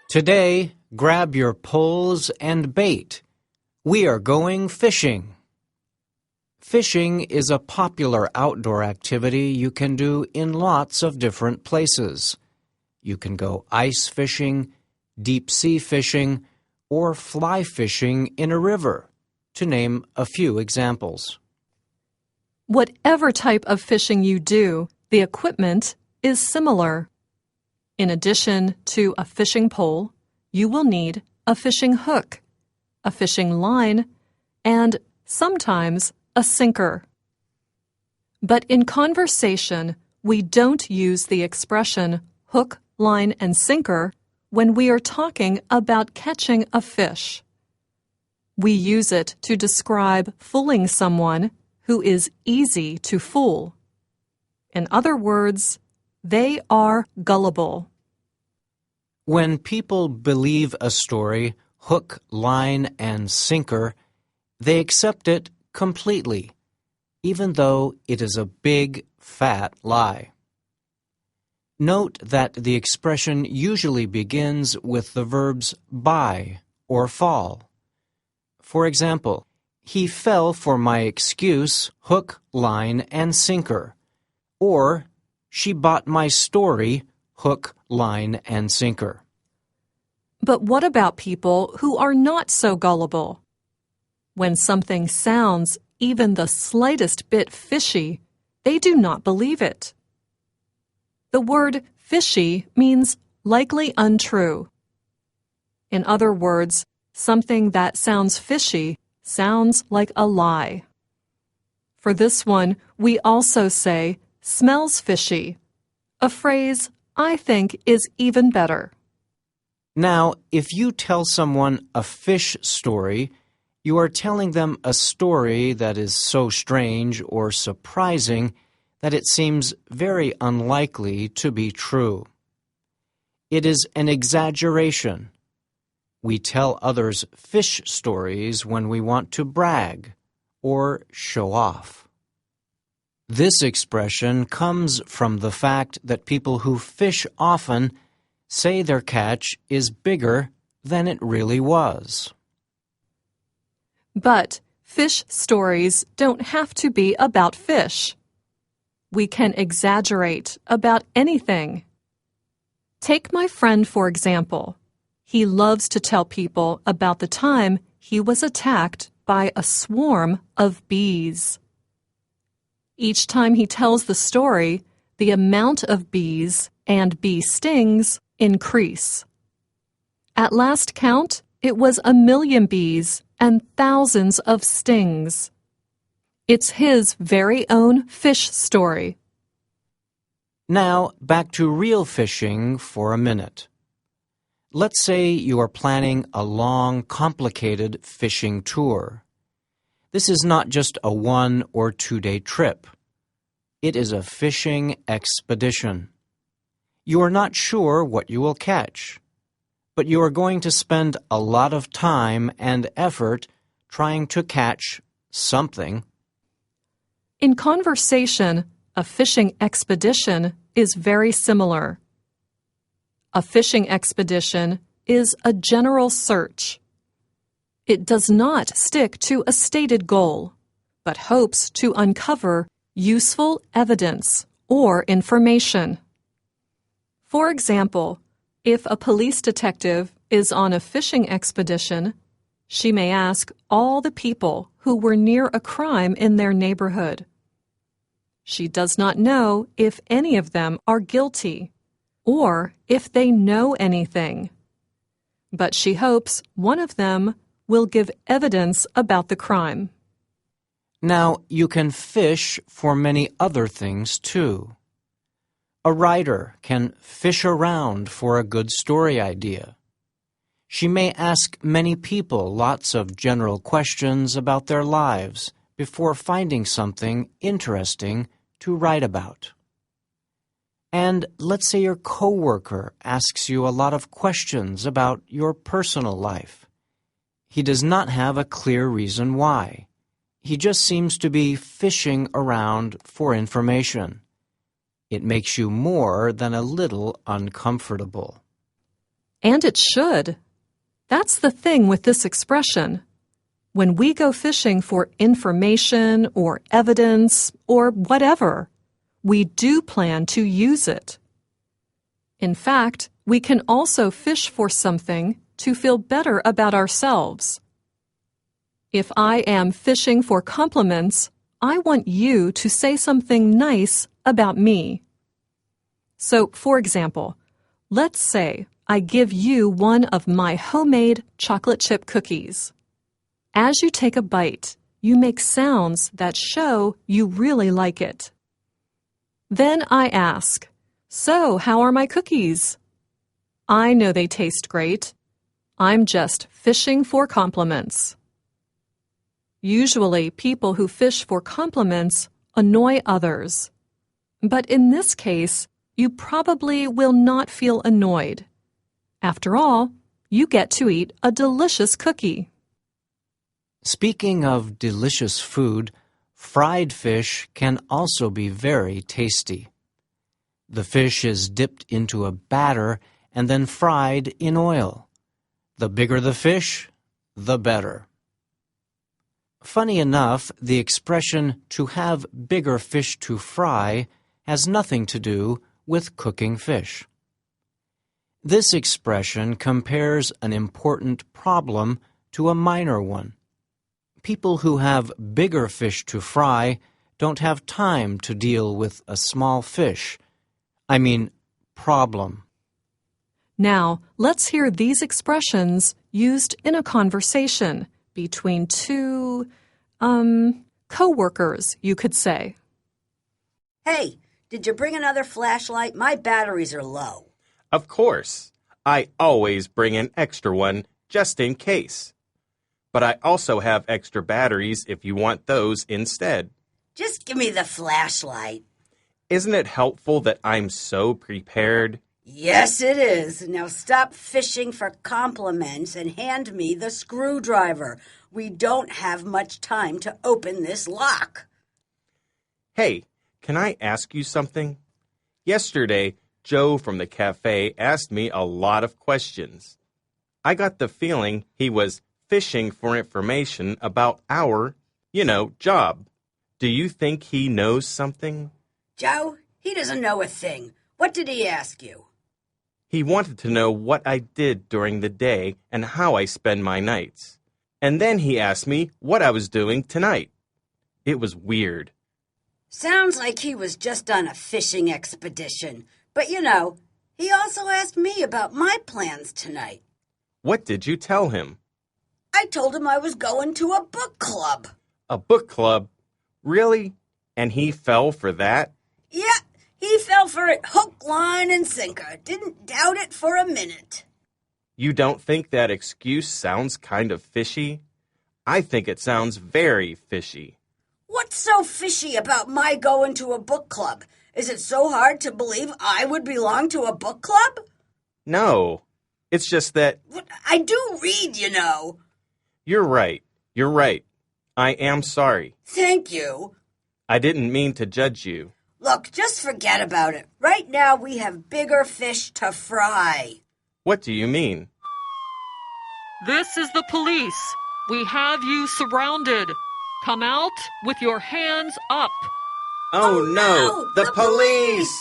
Today, grab your poles and bait. We are going fishing. Fishing is a popular outdoor activity you can do in lots of different places. You can go ice fishing, deep sea fishing, or fly fishing in a river, to name a few examples. Whatever type of fishing you do, the equipment is similar. In addition to a fishing pole, you will need a fishing hook, a fishing line, and sometimes a sinker. But in conversation, we don't use the expression hook, line, and sinker when we are talking about catching a fish. We use it to describe fooling someone who is easy to fool. In other words, they are gullible. When people believe a story, hook, line, and sinker, they accept it completely, even though it is a big, fat lie. Note that the expression usually begins with the verbs buy or fall. For example, he fell for my excuse, hook, line, and sinker. Or, she bought my story, hook, line, and sinker. But what about people who are not so gullible? When something sounds even the slightest bit fishy, they do not believe it. The word fishy means likely untrue. In other words, something that sounds fishy sounds like a lie. For this one, we also say smells fishy, a phrase I think is even better. Now, if you tell someone a fish story, you are telling them a story that is so strange or surprising that it seems very unlikely to be true. It is an exaggeration. We tell others fish stories when we want to brag or show off. This expression comes from the fact that people who fish often say their catch is bigger than it really was. But fish stories don't have to be about fish. We can exaggerate about anything. Take my friend, for example. He loves to tell people about the time he was attacked by a swarm of bees. Each time he tells the story, the amount of bees and bee stings increase. At last count, it was 1,000,000 bees and thousands of stings. It's his very own fish story. Now, back to real fishing for a minute. Let's say you are planning a long, complicated fishing tour. This is not just a 1- or 2-day trip. It is a fishing expedition. You are not sure what you will catch, but you are going to spend a lot of time and effort trying to catch something. In conversation, a fishing expedition is very similar. A fishing expedition is a general search. It does not stick to a stated goal, but hopes to uncover useful evidence or information. For example, if a police detective is on a fishing expedition, she may ask all the people who were near a crime in their neighborhood. She does not know if any of them are guilty or if they know anything, but she hopes one of them will give evidence about the crime. Now, you can fish for many other things too. A writer can fish around for a good story idea. She may ask many people lots of general questions about their lives before finding something interesting to write about. And let's say your coworker asks you a lot of questions about your personal life. He does not have a clear reason why. He just seems to be fishing around for information. It makes you more than a little uncomfortable. And it should. That's the thing with this expression. When we go fishing for information or evidence or whatever, we do plan to use it. In fact, we can also fish for something to feel better about ourselves. If I am fishing for compliments, I want you to say something nice about me. So, for example, let's say I give you one of my homemade chocolate chip cookies. As you take a bite, you make sounds that show you really like it. Then I ask, "So, how are my cookies?" I know they taste great. I'm just fishing for compliments. Usually, people who fish for compliments annoy others. But in this case, you probably will not feel annoyed. After all, you get to eat a delicious cookie. Speaking of delicious food, fried fish can also be very tasty. The fish is dipped into a batter and then fried in oil. The bigger the fish, the better. Funny enough, the expression "to have bigger fish to fry" has nothing to do with cooking fish. This expression compares an important problem to a minor one. People who have bigger fish to fry don't have time to deal with a small fish. I mean, problem. Now, let's hear these expressions used in a conversation between two, co-workers, you could say. Hey, did you bring another flashlight? My batteries are low. Of course. I always bring an extra one just in case. But I also have extra batteries if you want those instead. Just give me the flashlight. Isn't it helpful that I'm so prepared? Yes, it is. Now stop fishing for compliments and hand me the screwdriver. We don't have much time to open this lock. Hey, can I ask you something? Yesterday, Joe from the cafe asked me a lot of questions. I got the feeling he was fishing for information about our, job. Do you think he knows something? Joe, he doesn't know a thing. What did he ask you? He wanted to know what I did during the day and how I spend my nights. And then he asked me what I was doing tonight. It was weird. Sounds like he was just on a fishing expedition. But he also asked me about my plans tonight. What did you tell him? I told him I was going to a book club. A book club? Really? And he fell for that? Yeah, he fell for it hook, line, and sinker. Didn't doubt it for a minute. You don't think that excuse sounds kind of fishy? I think it sounds very fishy. What's so fishy about my going to a book club? Is it so hard to believe I would belong to a book club? No, it's just that... I do read, You're right. I am sorry. Thank you. I didn't mean to judge you. Look, just forget about it. Right now we have bigger fish to fry. What do you mean? This is the police. We have you surrounded. Come out with your hands up. Oh no, the police!